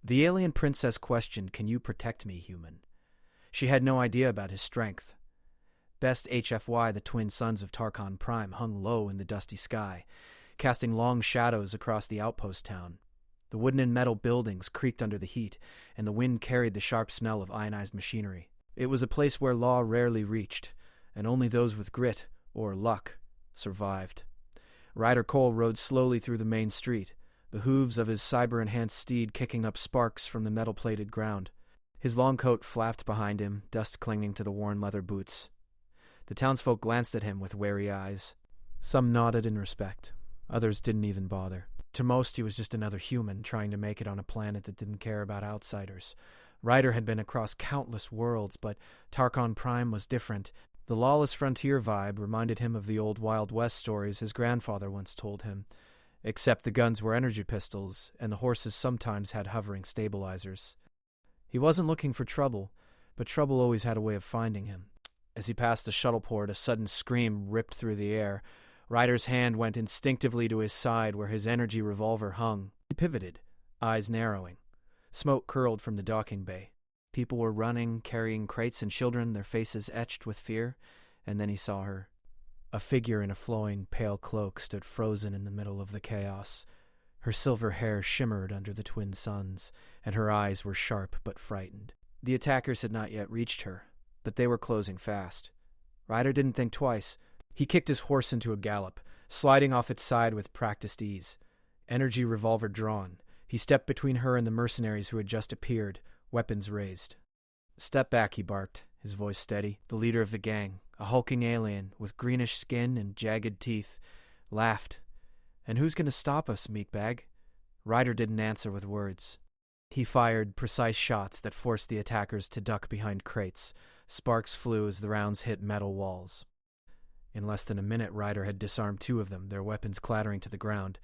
The alien princess questioned, "Can you protect me, human?" She had no idea about his strength. Best HFY, the twin sons of Tarkon Prime, hung low in the dusty sky, casting long shadows across the outpost town. The wooden and metal buildings creaked under the heat, and the wind carried the sharp smell of ionized machinery. It was a place where law rarely reached, and only those with grit, or luck, survived. Ryder Cole rode slowly through the main street, the hooves of his cyber-enhanced steed kicking up sparks from the metal-plated ground. His long coat flapped behind him, dust clinging to the worn leather boots. The townsfolk glanced at him with wary eyes. Some nodded in respect. Others didn't even bother. To most, he was just another human trying to make it on a planet that didn't care about outsiders. Ryder had been across countless worlds, but Tarkon Prime was different. The lawless frontier vibe reminded him of the old Wild West stories his grandfather once told him, except the guns were energy pistols, and the horses sometimes had hovering stabilizers. He wasn't looking for trouble, but trouble always had a way of finding him. As he passed the shuttleport, a sudden scream ripped through the air. Ryder's hand went instinctively to his side where his energy revolver hung. He pivoted, eyes narrowing. Smoke curled from the docking bay. People were running, carrying crates and children, their faces etched with fear, and then he saw her. A figure in a flowing, pale cloak stood frozen in the middle of the chaos. Her silver hair shimmered under the twin suns, and her eyes were sharp but frightened. The attackers had not yet reached her, but they were closing fast. Ryder didn't think twice. He kicked his horse into a gallop, sliding off its side with practiced ease. Energy revolver drawn, he stepped between her and the mercenaries who had just appeared, weapons raised. "Step back," he barked, his voice steady. The leader of the gang, a hulking alien with greenish skin and jagged teeth, laughed. "And who's going to stop us, meatbag?" Ryder didn't answer with words. He fired precise shots that forced the attackers to duck behind crates. Sparks flew as the rounds hit metal walls. In less than a minute, Ryder had disarmed 2 of them, their weapons clattering to the ground.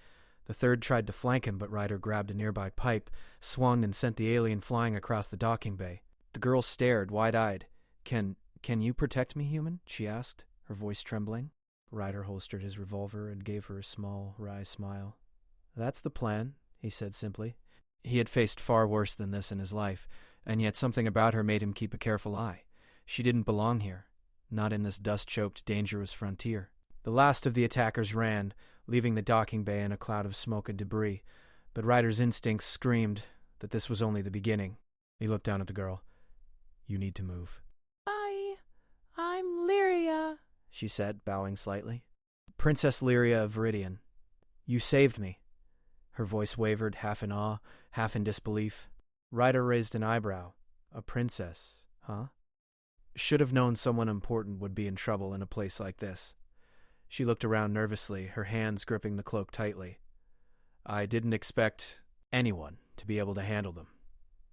The third tried to flank him, but Ryder grabbed a nearby pipe, swung, and sent the alien flying across the docking bay. The girl stared, wide-eyed. Can you protect me, human?" she asked, her voice trembling. Ryder holstered his revolver and gave her a small, wry smile. "That's the plan," he said simply. He had faced far worse than this in his life, and yet something about her made him keep a careful eye. She didn't belong here. Not in this dust-choked, dangerous frontier. The last of the attackers ran, leaving the docking bay in a cloud of smoke and debris, but Ryder's instincts screamed that this was only the beginning. He looked down at the girl. "You need to move." I'm Lyria," she said, bowing slightly. "Princess Lyria of Viridian. You saved me." Her voice wavered, half in awe, half in disbelief. Ryder raised an eyebrow. "A princess, huh?" Should have known someone important would be in trouble in a place like this. She looked around nervously, her hands gripping the cloak tightly. "I didn't expect anyone to be able to handle them."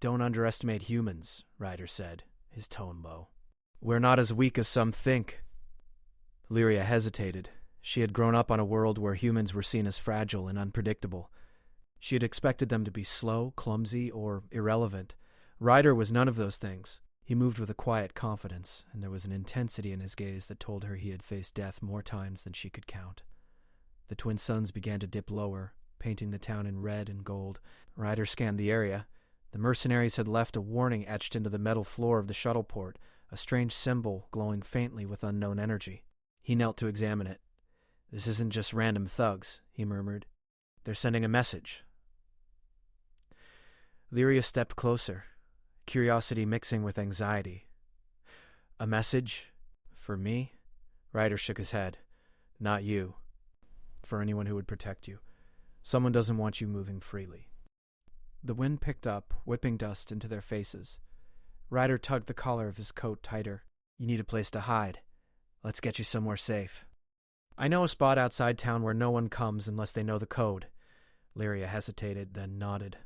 "Don't underestimate humans," Ryder said, his tone low. "We're not as weak as some think." Lyria hesitated. She had grown up on a world where humans were seen as fragile and unpredictable. She had expected them to be slow, clumsy, or irrelevant. Ryder was none of those things. He moved with a quiet confidence, and there was an intensity in his gaze that told her he had faced death more times than she could count. The twin suns began to dip lower, painting the town in red and gold. Ryder scanned the area. The mercenaries had left a warning etched into the metal floor of the shuttleport, a strange symbol glowing faintly with unknown energy. He knelt to examine it. "This isn't just random thugs," he murmured. "They're sending a message." Lyria stepped closer, curiosity mixing with anxiety. "A message? For me?" Ryder shook his head. "Not you. For anyone who would protect you. Someone doesn't want you moving freely." The wind picked up, whipping dust into their faces. Ryder tugged the collar of his coat tighter. "You need a place to hide. Let's get you somewhere safe." "I know a spot outside town where no one comes unless they know the code." Lyria hesitated, then nodded.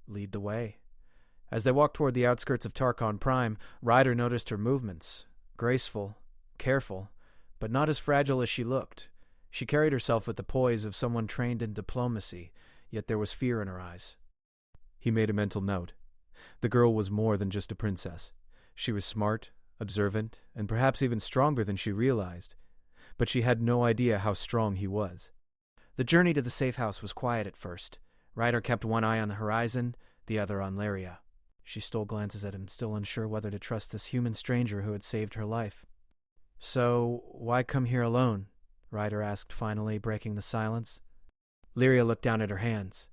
"Lead the way." As they walked toward the outskirts of Tarkon Prime, Ryder noticed her movements. Graceful, careful, but not as fragile as she looked. She carried herself with the poise of someone trained in diplomacy, yet there was fear in her eyes. He made a mental note. The girl was more than just a princess. She was smart, observant, and perhaps even stronger than she realized. But she had no idea how strong he was. The journey to the safe house was quiet at first. Ryder kept one eye on the horizon, the other on Lyria. She stole glances at him, still unsure whether to trust this human stranger who had saved her life. "So, why come here alone?" Ryder asked finally, breaking the silence. Lyria looked down at her hands.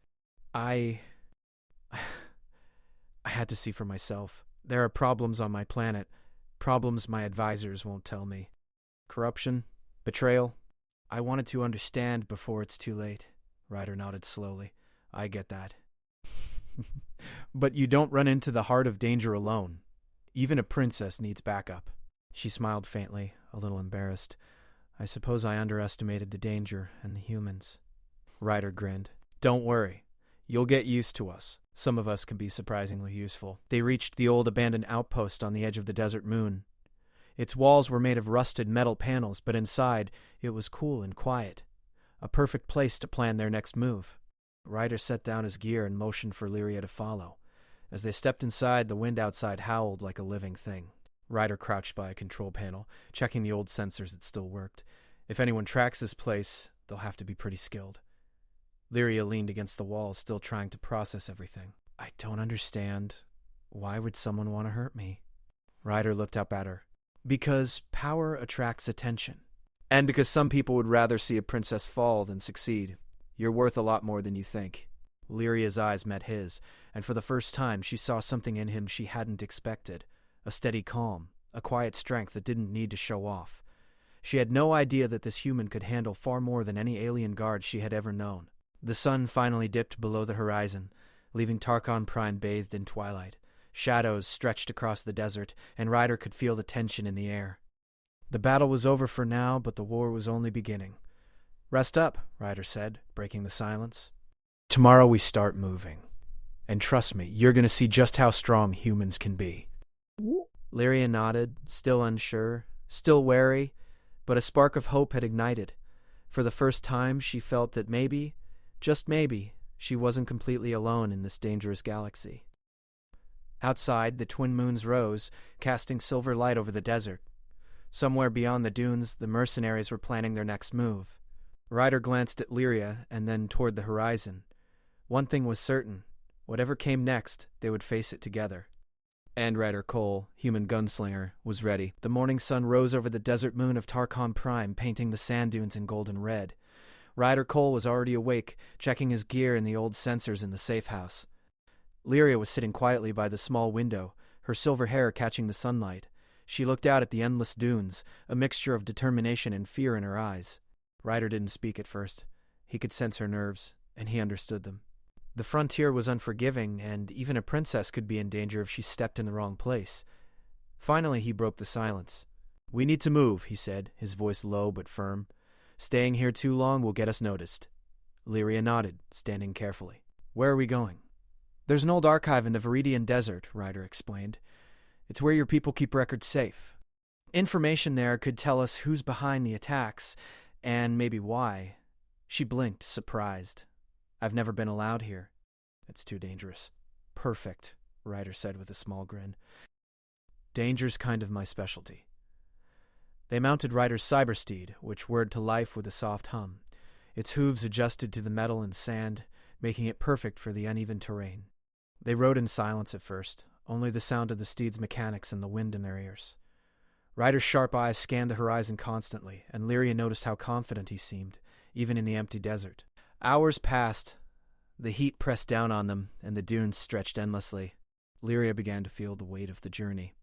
I had to see for myself. There are problems on my planet. Problems my advisors won't tell me. Corruption? Betrayal? I wanted to understand before it's too late. Ryder nodded slowly. I get that. But you don't run into the heart of danger alone. Even a princess needs backup. She smiled faintly, a little embarrassed. I suppose I underestimated the danger and the humans. Ryder grinned. Don't worry. You'll get used to us. Some of us can be surprisingly useful. They reached the old abandoned outpost on the edge of the desert moon. Its walls were made of rusted metal panels, but inside it was cool and quiet. A perfect place to plan their next move. Ryder set down his gear and motioned for Lyria to follow. As they stepped inside, the wind outside howled like a living thing. Ryder crouched by a control panel, checking the old sensors that still worked. If anyone tracks this place, they'll have to be pretty skilled. Lyria leaned against the wall, still trying to process everything. I don't understand. Why would someone want to hurt me? Ryder looked up at her. Because power attracts attention. And because some people would rather see a princess fall than succeed. You're worth a lot more than you think. Lyria's eyes met his, and for the first time she saw something in him she hadn't expected. A steady calm, a quiet strength that didn't need to show off. She had no idea that this human could handle far more than any alien guard she had ever known. The sun finally dipped below the horizon, leaving Tarkon Prime bathed in twilight. Shadows stretched across the desert, and Ryder could feel the tension in the air. The battle was over for now, but the war was only beginning. Rest up, Ryder said, breaking the silence. Tomorrow we start moving. And trust me, you're going to see just how strong humans can be. Lyria nodded, still unsure, still wary, but a spark of hope had ignited. For the first time, she felt that maybe, just maybe, she wasn't completely alone in this dangerous galaxy. Outside, the twin moons rose, casting silver light over the desert. Somewhere beyond the dunes, the mercenaries were planning their next move. Ryder glanced at Lyria and then toward the horizon. One thing was certain. Whatever came next, they would face it together. And Ryder Cole, human gunslinger, was ready. The morning sun rose over the desert moon of Tarkon Prime, painting the sand dunes in golden red. Ryder Cole was already awake, checking his gear and the old sensors in the safe house. Lyria was sitting quietly by the small window, her silver hair catching the sunlight. She looked out at the endless dunes, a mixture of determination and fear in her eyes. Ryder didn't speak at first. He could sense her nerves, and he understood them. The frontier was unforgiving, and even a princess could be in danger if she stepped in the wrong place. Finally, he broke the silence. We need to move, he said, his voice low but firm. Staying here too long will get us noticed. Lyria nodded, standing carefully. Where are we going? There's an old archive in the Viridian Desert, Ryder explained. It's where your people keep records safe. Information there could tell us who's behind the attacks, and maybe why. She blinked, surprised. I've never been allowed here. It's too dangerous. Perfect, Ryder said with a small grin. Danger's kind of my specialty. They mounted Ryder's cybersteed, which whirred to life with a soft hum. Its hooves adjusted to the metal and sand, making it perfect for the uneven terrain. They rode in silence at first, only the sound of the steed's mechanics and the wind in their ears. Ryder's sharp eyes scanned the horizon constantly, and Lyria noticed how confident he seemed, even in the empty desert. Hours passed. The heat pressed down on them, and the dunes stretched endlessly. Lyria began to feel the weight of the journey.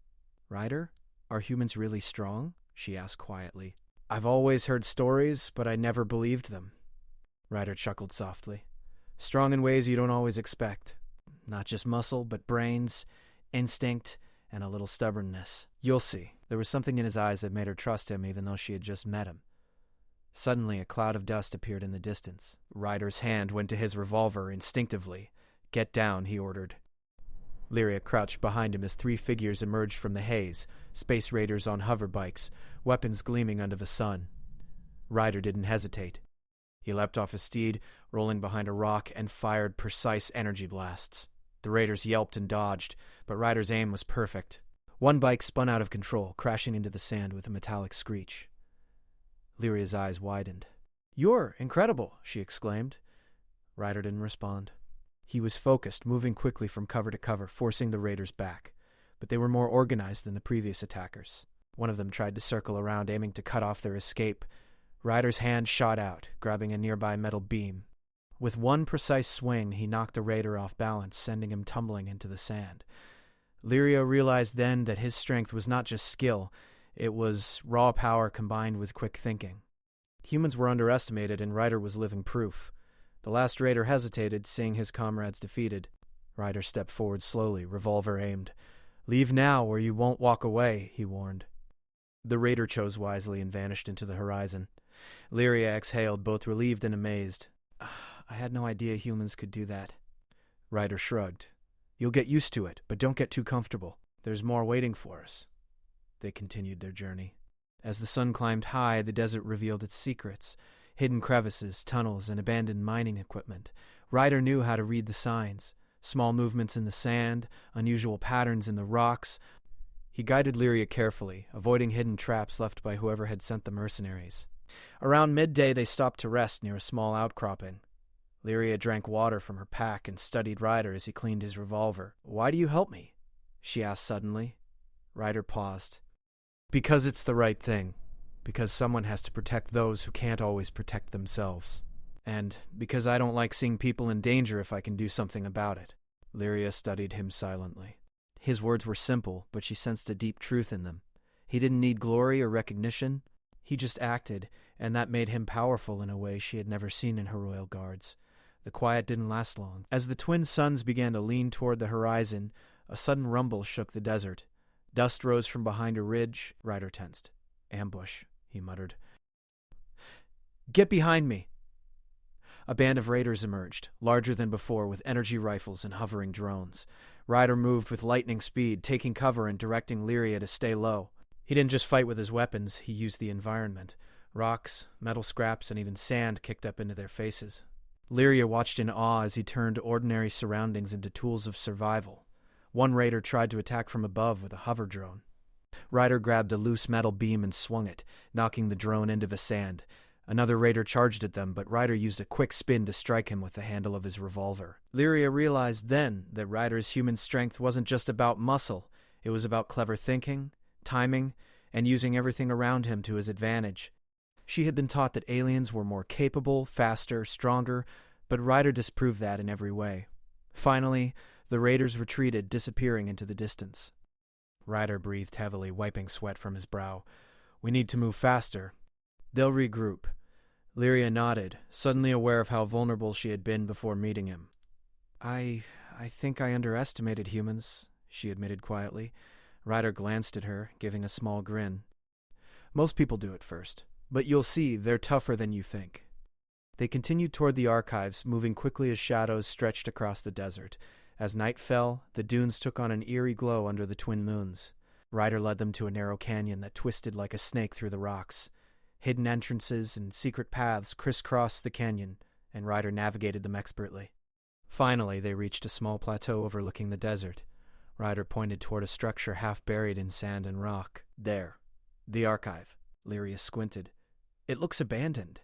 Ryder, are humans really strong? She asked quietly. I've always heard stories, but I never believed them. Ryder chuckled softly. Strong in ways you don't always expect. Not just muscle, but brains, instinct, and a little stubbornness. You'll see. There was something in his eyes that made her trust him even though she had just met him. Suddenly, a cloud of dust appeared in the distance. Ryder's hand went to his revolver instinctively. Get down, he ordered. Lyria crouched behind him as three figures emerged from the haze, space raiders on hoverbikes, weapons gleaming under the sun. Ryder didn't hesitate. He leapt off his steed, rolling behind a rock, and fired precise energy blasts. The raiders yelped and dodged, but Ryder's aim was perfect. One bike spun out of control, crashing into the sand with a metallic screech. Lyria's eyes widened. You're incredible, she exclaimed. Ryder didn't respond. He was focused, moving quickly from cover to cover, forcing the raiders back. But they were more organized than the previous attackers. One of them tried to circle around, aiming to cut off their escape. Ryder's hand shot out, grabbing a nearby metal beam. With one precise swing, he knocked the raider off balance, sending him tumbling into the sand. Lyria realized then that his strength was not just skill, it was raw power combined with quick thinking. Humans were underestimated, and Ryder was living proof. The last raider hesitated, seeing his comrades defeated. Ryder stepped forward slowly, revolver aimed. "Leave now, or you won't walk away," he warned. The raider chose wisely and vanished into the horizon. Lyria exhaled, both relieved and amazed. "I had no idea humans could do that." Ryder shrugged. "You'll get used to it, but don't get too comfortable. There's more waiting for us." They continued their journey. As the sun climbed high, the desert revealed its secrets. Hidden crevices, tunnels, and abandoned mining equipment. Ryder knew how to read the signs. Small movements in the sand, unusual patterns in the rocks. He guided Lyria carefully, avoiding hidden traps left by whoever had sent the mercenaries. Around midday, they stopped to rest near a small outcropping. Lyria drank water from her pack and studied Ryder as he cleaned his revolver. "Why do you help me?" she asked suddenly. Ryder paused. "Because it's the right thing. Because someone has to protect those who can't always protect themselves. And because I don't like seeing people in danger if I can do something about it." Lyria studied him silently. His words were simple, but she sensed a deep truth in them. He didn't need glory or recognition. He just acted, and that made him powerful in a way she had never seen in her royal guards. The quiet didn't last long. As the twin suns began to lean toward the horizon, a sudden rumble shook the desert. Dust rose from behind a ridge. Ryder tensed. "Ambush," he muttered. "Get behind me!" A band of raiders emerged, larger than before, with energy rifles and hovering drones. Ryder moved with lightning speed, taking cover and directing Lyria to stay low. He didn't just fight with his weapons, he used the environment. Rocks, metal scraps, and even sand kicked up into their faces. Lyria watched in awe as he turned ordinary surroundings into tools of survival. One raider tried to attack from above with a hover drone. Ryder grabbed a loose metal beam and swung it, knocking the drone into the sand. Another raider charged at them, but Ryder used a quick spin to strike him with the handle of his revolver. Lyria realized then that Ryder's human strength wasn't just about muscle. It was about clever thinking, timing, and using everything around him to his advantage. She had been taught that aliens were more capable, faster, stronger, but Ryder disproved that in every way. Finally, the raiders retreated, disappearing into the distance. Ryder breathed heavily, wiping sweat from his brow. "We need to move faster." "They'll regroup." Lyria nodded, suddenly aware of how vulnerable she had been before meeting him. I think I underestimated humans," she admitted quietly. Ryder glanced at her, giving a small grin. "Most people do at first, but you'll see they're tougher than you think." They continued toward the archives, moving quickly as shadows stretched across the desert. As night fell, the dunes took on an eerie glow under the twin moons. Ryder led them to a narrow canyon that twisted like a snake through the rocks. Hidden entrances and secret paths crisscrossed the canyon, and Ryder navigated them expertly. Finally, they reached a small plateau overlooking the desert. Ryder pointed toward a structure half buried in sand and rock. "There. The archive." Lyria squinted. "It looks abandoned."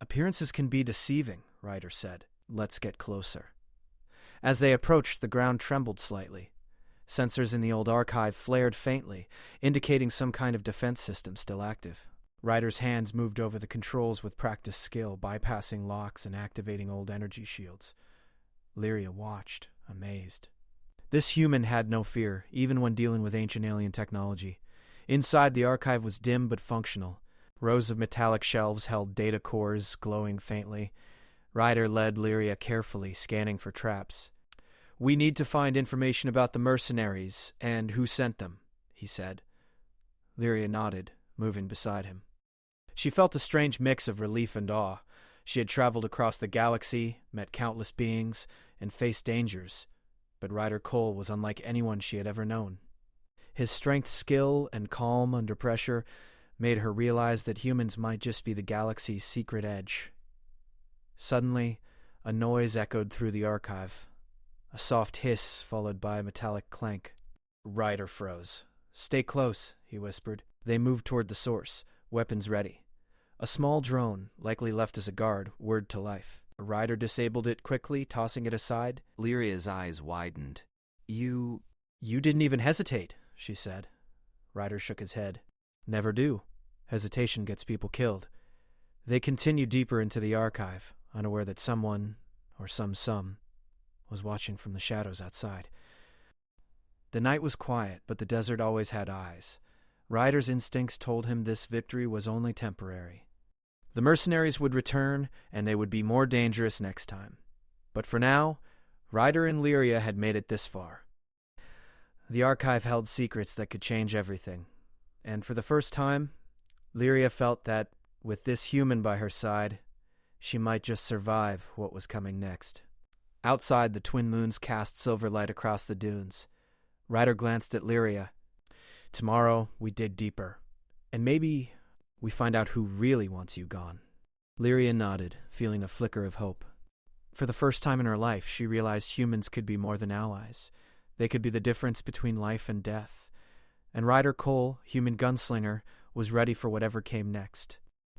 "Appearances can be deceiving," Ryder said. "Let's get closer." As they approached, the ground trembled slightly. Sensors in the old archive flared faintly, indicating some kind of defense system still active. Ryder's hands moved over the controls with practiced skill, bypassing locks and activating old energy shields. Lyria watched, amazed. This human had no fear, even when dealing with ancient alien technology. Inside, the archive was dim but functional. Rows of metallic shelves held data cores, glowing faintly. Ryder led Lyria carefully, scanning for traps. "We need to find information about the mercenaries and who sent them," he said. Lyria nodded, moving beside him. She felt a strange mix of relief and awe. She had traveled across the galaxy, met countless beings, and faced dangers, but Ryder Cole was unlike anyone she had ever known. His strength, skill, and calm under pressure made her realize that humans might just be the galaxy's secret edge. Suddenly, a noise echoed through the archive. A soft hiss followed by a metallic clank. Ryder froze. "Stay close," he whispered. They moved toward the source, weapons ready. A small drone, likely left as a guard, whirred to life. Ryder disabled it quickly, tossing it aside. Lyria's eyes widened. You didn't even hesitate, she said. Ryder shook his head. Never do. Hesitation gets people killed. They continued deeper into the archive, unaware that someone, or some was watching from the shadows outside. The night was quiet, but the desert always had eyes. Ryder's instincts told him this victory was only temporary. The mercenaries would return, and they would be more dangerous next time. But for now, Ryder and Lyria had made it this far. The archive held secrets that could change everything, and for the first time, Lyria felt that, with this human by her side, she might just survive what was coming next. Outside, the twin moons cast silver light across the dunes. Ryder glanced at Lyria. Tomorrow, we dig deeper, and maybe we find out who really wants you gone. Lyria nodded, feeling a flicker of hope. For the first time in her life, she realized humans could be more than allies. They could be the difference between life and death. And Ryder Cole, human gunslinger, was ready for whatever came next.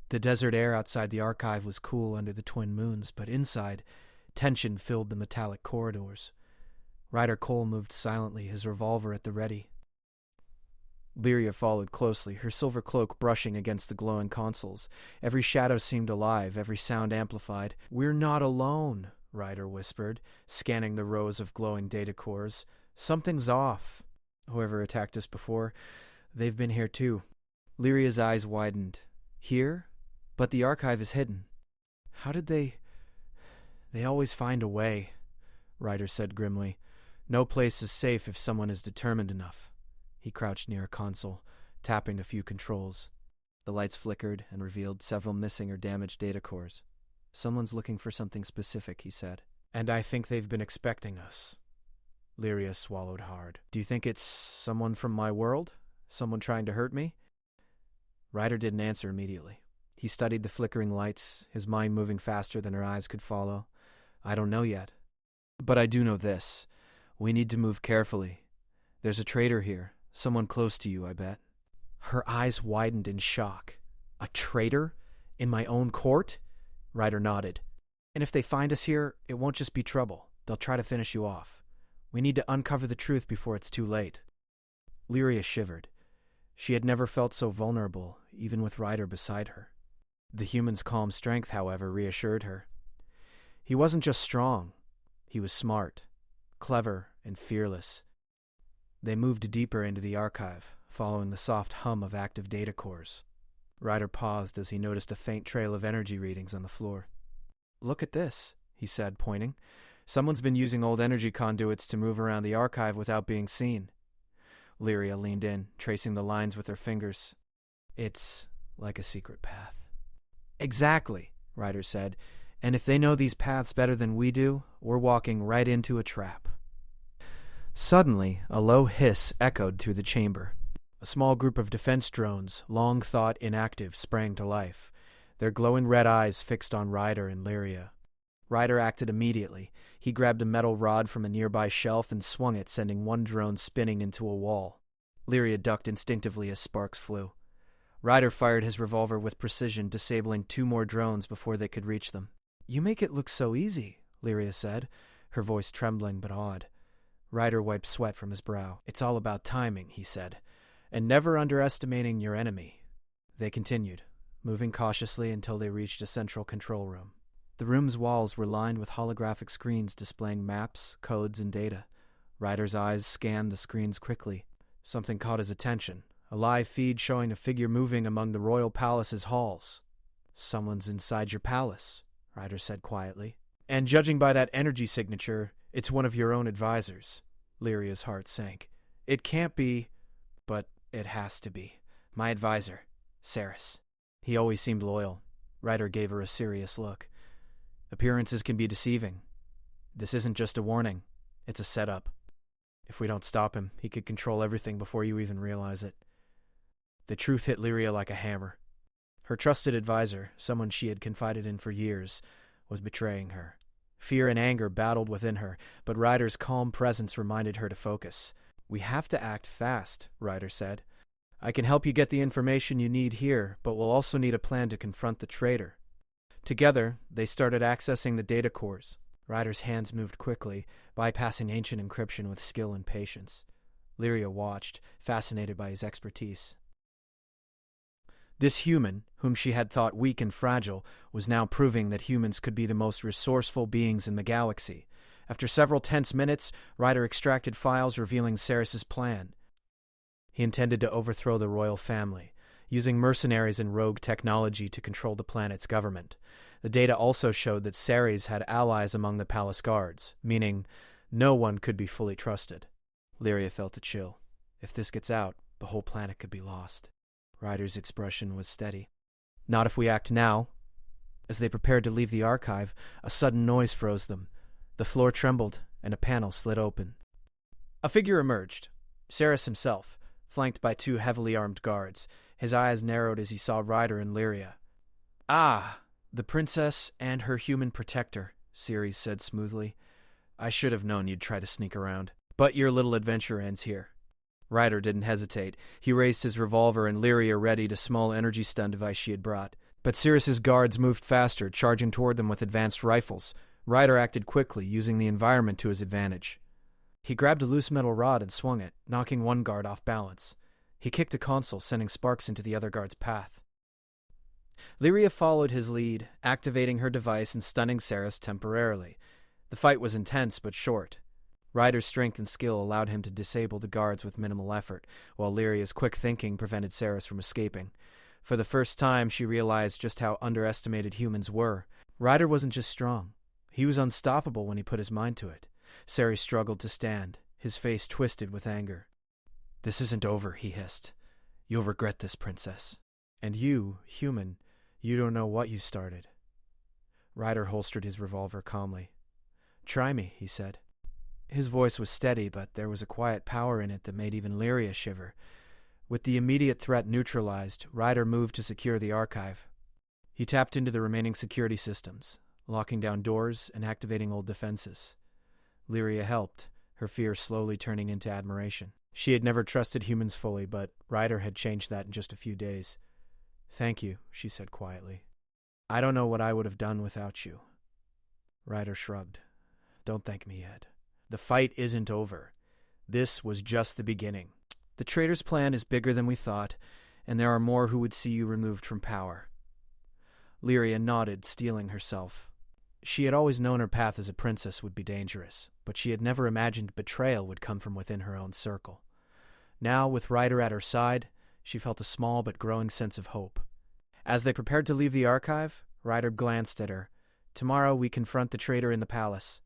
The desert air outside the archive was cool under the twin moons, but inside, tension filled the metallic corridors. Ryder Cole moved silently, his revolver at the ready. Lyria followed closely, her silver cloak brushing against the glowing consoles. Every shadow seemed alive, every sound amplified. "We're not alone," Ryder whispered, scanning the rows of glowing data cores. "Something's off. Whoever attacked us before, they've been here too." Lyria's eyes widened. "Here? But the archive is hidden." "How did they always find a way," Ryder said grimly. "No place is safe if someone is determined enough." He crouched near a console, tapping a few controls. The lights flickered and revealed several missing or damaged data cores. "Someone's looking for something specific," he said. "And I think they've been expecting us." Lyria swallowed hard. "Do you think it's someone from my world? Someone trying to hurt me?" Ryder didn't answer immediately. He studied the flickering lights, his mind moving faster than her eyes could follow. "I don't know yet. But I do know this. We need to move carefully. There's a traitor here. Someone close to you, I bet." Her eyes widened in shock. "A traitor? In my own court?" Ryder nodded. "And if they find us here, it won't just be trouble. They'll try to finish you off. We need to uncover the truth before it's too late." Lyria shivered. She had never felt so vulnerable, even with Ryder beside her. The human's calm strength, however, reassured her. He wasn't just strong. He was smart, clever, and fearless. They moved deeper into the archive, following the soft hum of active data cores. Ryder paused as he noticed a faint trail of energy readings on the floor. "Look at this," he said, pointing. "Someone's been using old energy conduits to move around the archive without being seen." Lyria leaned in, tracing the lines with her fingers. "It's like a secret path." "Exactly," Ryder said. "And if they know these paths better than we do, we're walking right into a trap." Suddenly, a low hiss echoed through the chamber. A small group of defense drones, long thought inactive, sprang to life, their glowing red eyes fixed on Ryder and Lyria. Ryder acted immediately. He grabbed a metal rod from a nearby shelf and swung it, sending one drone spinning into a wall. Lyria ducked instinctively as sparks flew. Ryder fired his revolver with precision, disabling 2 more drones before they could reach them. "You make it look so easy," Lyria said, her voice trembling but awed. Ryder wiped sweat from his brow. "It's all about timing," he said, "and never underestimating your enemy." They continued, moving cautiously until they reached a central control room. The room's walls were lined with holographic screens displaying maps, codes, and data. Ryder's eyes scanned the screens quickly. Something caught his attention, a live feed showing a figure moving among the royal palace's halls. "Someone's inside your palace," Ryder said quietly. "And judging by that energy signature, it's one of your own advisors." Lyria's heart sank. "It can't be, but it has to be. My advisor, Saris. He always seemed loyal." Ryder gave her a serious look. "Appearances can be deceiving. This isn't just a warning. It's a setup. If we don't stop him, he could control everything before you even realize it." The truth hit Lyria like a hammer. Her trusted advisor, someone she had confided in for years, was betraying her. Fear and anger battled within her, but Ryder's calm presence reminded her to focus. "We have to act fast," Ryder said. "I can help you get the information you need here, but we'll also need a plan to confront the traitor." Together, they started accessing the data cores. Ryder's hands moved quickly, bypassing ancient encryption with skill and patience. Lyria watched, fascinated by his expertise. This human, whom she had thought weak and fragile, was now proving that humans could be the most resourceful beings in the galaxy. After several tense minutes, Ryder extracted files revealing Ceres's plan. He intended to overthrow the royal family, using mercenaries and rogue technology to control the planet's government. The data also showed that Ceres had allies among the palace guards, meaning no one could be fully trusted. Lyria felt a chill. If this gets out, the whole planet could be lost. Ryder's expression was steady. Not if we act now. As they prepared to leave the archive, a sudden noise froze them. The floor trembled, and a panel slid open. A figure emerged. Ceres himself, flanked by 2 heavily armed guards. His eyes narrowed as he saw Ryder and Lyria. "Ah, the princess and her human protector," Ceres said smoothly. "I should have known you'd try to sneak around. But your little adventure ends here." Ryder didn't hesitate. He raised his revolver and Lyria readied a small energy stun device she had brought. But Ceres's guards moved faster, charging toward them with advanced rifles. Ryder acted quickly, using the environment to his advantage. He grabbed a loose metal rod and swung it, knocking one guard off balance. He kicked a console, sending sparks into the other guard's path. Lyria followed his lead, activating her device and stunning Ceres temporarily. The fight was intense but short. Ryder's strength and skill allowed him to disable the guards with minimal effort, while Lyria's quick thinking prevented Ceres from escaping. For the first time, she realized just how underestimated humans were. Ryder wasn't just strong. He was unstoppable when he put his mind to it. Ceres struggled to stand, his face twisted with anger. "This isn't over," he hissed. "You'll regret this, princess. And you, human, you don't know what you started." Ryder holstered his revolver calmly. "Try me," he said. His voice was steady, but there was a quiet power in it that made even Lyria shiver. With the immediate threat neutralized, Ryder moved to secure the archive. He tapped into the remaining security systems, locking down doors and activating old defenses. Lyria helped, her fear slowly turning into admiration. She had never trusted humans fully, but Ryder had changed that in just a few days. "Thank you," she said quietly. "I don't know what I would have done without you." Ryder shrugged. "Don't thank me yet. The fight isn't over. This was just the beginning. The traitor's plan is bigger than we thought, and there are more who would see you removed from power." Lyria nodded, steeling herself. She had always known her path as a princess would be dangerous, but she had never imagined betrayal would come from within her own circle. Now, with Ryder at her side, she felt a small but growing sense of hope. As they prepared to leave the archive, Ryder glanced at her. "Tomorrow we confront the traitor in the palace.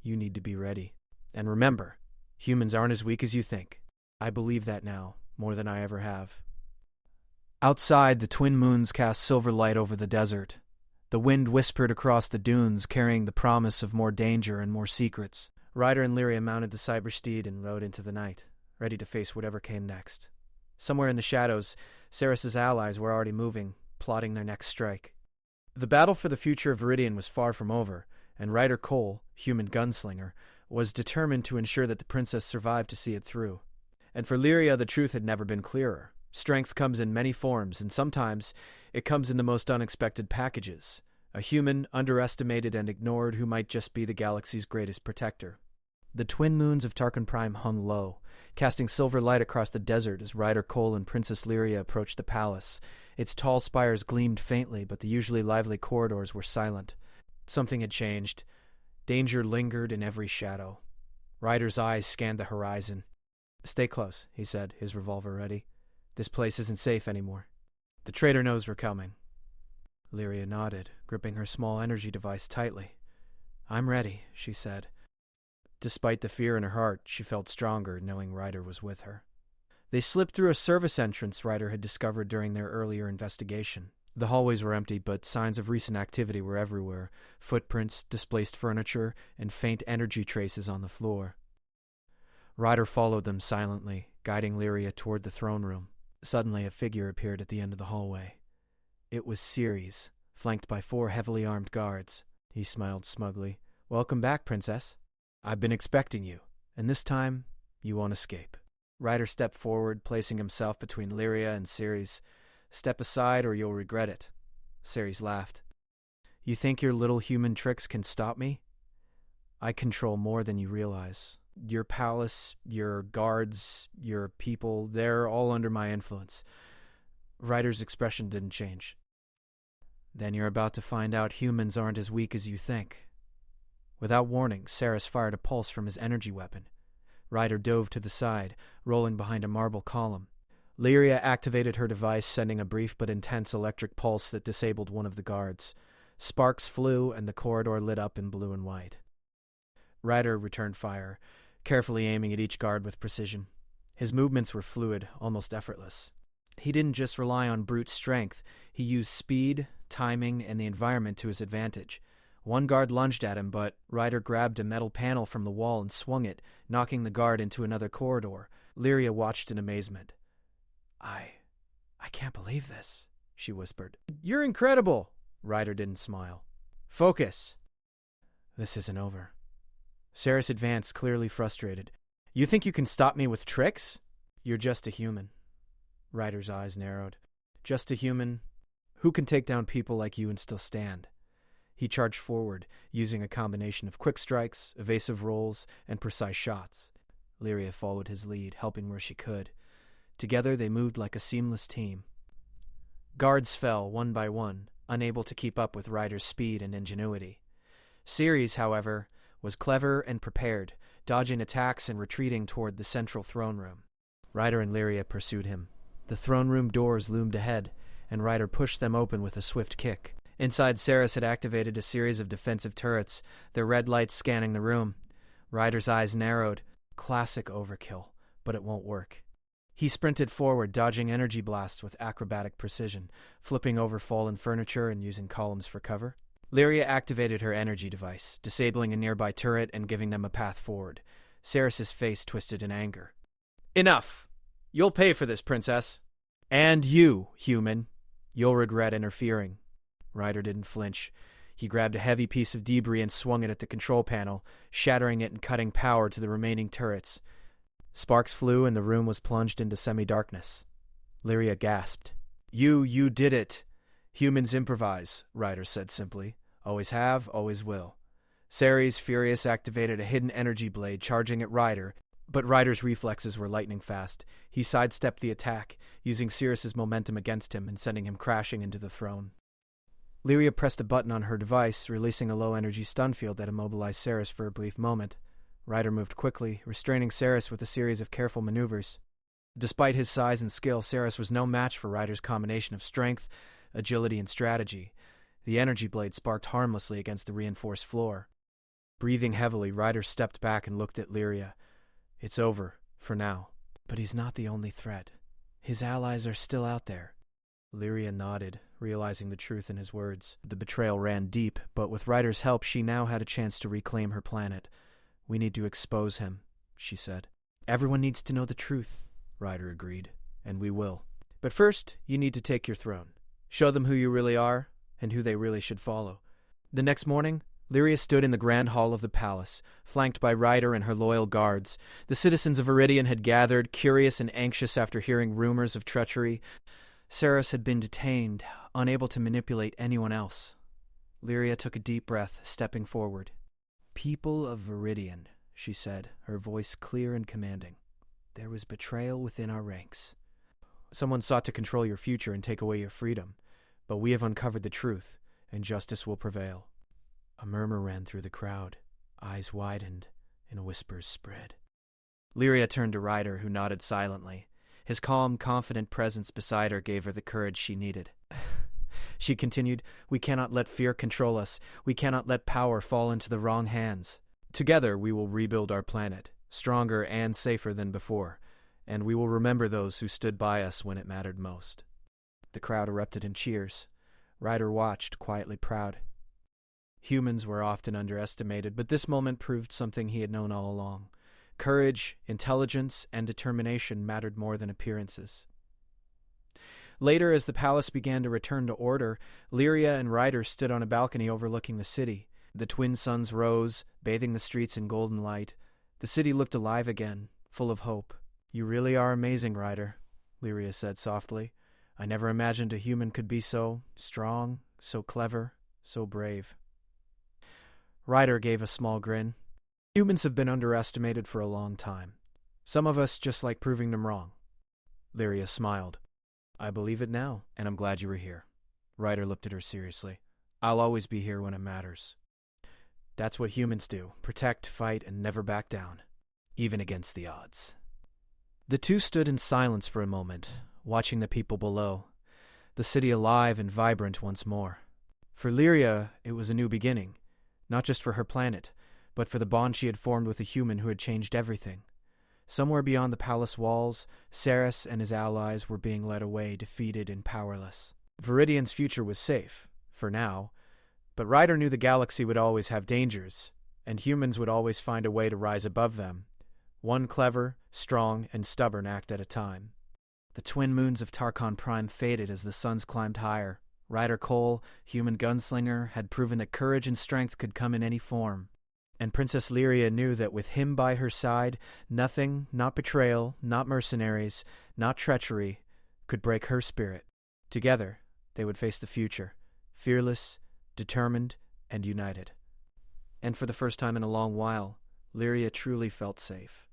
You need to be ready. And remember, humans aren't as weak as you think. I believe that now, more than I ever have." Outside, the twin moons cast silver light over the desert. The wind whispered across the dunes, carrying the promise of more danger and more secrets. Ryder and Lyria mounted the cybersteed and rode into the night, ready to face whatever came next. Somewhere in the shadows, Ceres's allies were already moving, plotting their next strike. The battle for the future of Viridian was far from over, and Ryder Cole, human gunslinger, was determined to ensure that the princess survived to see it through. And for Lyria, the truth had never been clearer. Strength comes in many forms, and sometimes it comes in the most unexpected packages. A human, underestimated and ignored, who might just be the galaxy's greatest protector. The twin moons of Tarkin Prime hung low, casting silver light across the desert as Ryder Cole and Princess Lyria approached the palace. Its tall spires gleamed faintly, but the usually lively corridors were silent. Something had changed. Danger lingered in every shadow. Ryder's eyes scanned the horizon. "Stay close," he said, his revolver ready. "This place isn't safe anymore. The traitor knows we're coming." Lyria nodded, gripping her small energy device tightly. "I'm ready," she said. Despite the fear in her heart, she felt stronger knowing Ryder was with her. They slipped through a service entrance Ryder had discovered during their earlier investigation. The hallways were empty, but signs of recent activity were everywhere. Footprints, displaced furniture, and faint energy traces on the floor. Ryder followed them silently, guiding Lyria toward the throne room. Suddenly, a figure appeared at the end of the hallway. It was Ceres, flanked by 4 heavily armed guards. He smiled smugly. "Welcome back, Princess. I've been expecting you, and this time, you won't escape." Ryder stepped forward, placing himself between Lyria and Ceres. "Step aside or you'll regret it." Ceres laughed. You think your little human tricks can stop me? I control more than you realize. Your palace, your guards, your people, they're all under my influence. Ryder's expression didn't change. Then you're about to find out humans aren't as weak as you think. Without warning, Saris fired a pulse from his energy weapon. Ryder dove to the side, rolling behind a marble column. Lyria activated her device, sending a brief but intense electric pulse that disabled one of the guards. Sparks flew, and the corridor lit up in blue and white. Ryder returned fire, carefully aiming at each guard with precision. His movements were fluid, almost effortless. He didn't just rely on brute strength. He used speed, timing, and the environment to his advantage. One guard lunged at him, but Ryder grabbed a metal panel from the wall and swung it, knocking the guard into another corridor. Lyria watched in amazement. I can't believe this, she whispered. You're incredible! Ryder didn't smile. Focus! This isn't over. Saris advanced, clearly frustrated. You think you can stop me with tricks? You're just a human. Ryder's eyes narrowed. Just a human who can take down people like you and still stand. He charged forward, using a combination of quick strikes, evasive rolls, and precise shots. Lyria followed his lead, helping where she could. Together they moved like a seamless team. Guards fell one by one, unable to keep up with Ryder's speed and ingenuity. Ceres, however, was clever and prepared, dodging attacks and retreating toward the central throne room. Ryder and Lyria pursued him. The throne room doors loomed ahead, and Ryder pushed them open with a swift kick. Inside, Saris had activated a series of defensive turrets, their red lights scanning the room. Ryder's eyes narrowed. Classic overkill, but it won't work. He sprinted forward, dodging energy blasts with acrobatic precision, flipping over fallen furniture and using columns for cover. Lyria activated her energy device, disabling a nearby turret and giving them a path forward. Saris's face twisted in anger. Enough! You'll pay for this, princess. And you, human. You'll regret interfering. Ryder didn't flinch. He grabbed a heavy piece of debris and swung it at the control panel, shattering it and cutting power to the remaining turrets. Sparks flew and the room was plunged into semi-darkness. Lyria gasped. You did it. Humans improvise, Ryder said simply. Always have, always will. Ceres, furious, activated a hidden energy blade, charging at Ryder, but Ryder's reflexes were lightning fast. He sidestepped the attack, using Cirrus's momentum against him and sending him crashing into the throne. Lyria pressed a button on her device, releasing a low-energy stun field that immobilized Saris for a brief moment. Ryder moved quickly, restraining Saris with a series of careful maneuvers. Despite his size and skill, Saris was no match for Ryder's combination of strength, agility, and strategy. The energy blade sparked harmlessly against the reinforced floor. Breathing heavily, Ryder stepped back and looked at Lyria. It's over, for now. But he's not the only threat. His allies are still out there. Lyria nodded, realizing the truth in his words. The betrayal ran deep, but with Ryder's help, she now had a chance to reclaim her planet. We need to expose him, she said. Everyone needs to know the truth, Ryder agreed, and we will. But first, you need to take your throne. Show them who you really are, and who they really should follow. The next morning, Lyria stood in the grand hall of the palace, flanked by Ryder and her loyal guards. The citizens of Viridian had gathered, curious and anxious after hearing rumors of treachery. Saris had been detained, unable to manipulate anyone else. Lyria took a deep breath, stepping forward. People of Viridian, she said, her voice clear and commanding. There was betrayal within our ranks. Someone sought to control your future and take away your freedom, but we have uncovered the truth, and justice will prevail. A murmur ran through the crowd. Eyes widened, and whispers spread. Lyria turned to Ryder, who nodded silently. His calm, confident presence beside her gave her the courage she needed. She continued, We cannot let fear control us. We cannot let power fall into the wrong hands. Together we will rebuild our planet, stronger and safer than before, and we will remember those who stood by us when it mattered most. The crowd erupted in cheers. Ryder watched, quietly proud. Humans were often underestimated, but this moment proved something he had known all along. Courage, intelligence, and determination mattered more than appearances. Later, as the palace began to return to order, Lyria and Ryder stood on a balcony overlooking the city. The twin suns rose, bathing the streets in golden light. The city looked alive again, full of hope. You really are amazing, Ryder, Lyria said softly. I never imagined a human could be so strong, so clever, So brave. Ryder gave a small grin. Humans have been underestimated for a long time. Some of us just like proving them wrong. Lyria smiled. I believe it now, and I'm glad you were here. Ryder looked at her seriously. I'll always be here when it matters. That's what humans do. Protect, fight, and never back down. Even against the odds. The two stood in silence for a moment, watching the people below. The city alive and vibrant once more. For Lyria, it was a new beginning. Not just for her planet, but for the bond she had formed with a human who had changed everything. Somewhere beyond the palace walls, Saris and his allies were being led away, defeated and powerless. Viridian's future was safe, for now, but Ryder knew the galaxy would always have dangers, and humans would always find a way to rise above them, one clever, strong, and stubborn act at a time. The twin moons of Tarkon Prime faded as the suns climbed higher. Ryder Cole, human gunslinger, had proven that courage and strength could come in any form. And Princess Lyria knew that with him by her side, nothing, not betrayal, not mercenaries, not treachery, could break her spirit. Together, they would face the future, fearless, determined, and united. And for the first time in a long while, Lyria truly felt safe.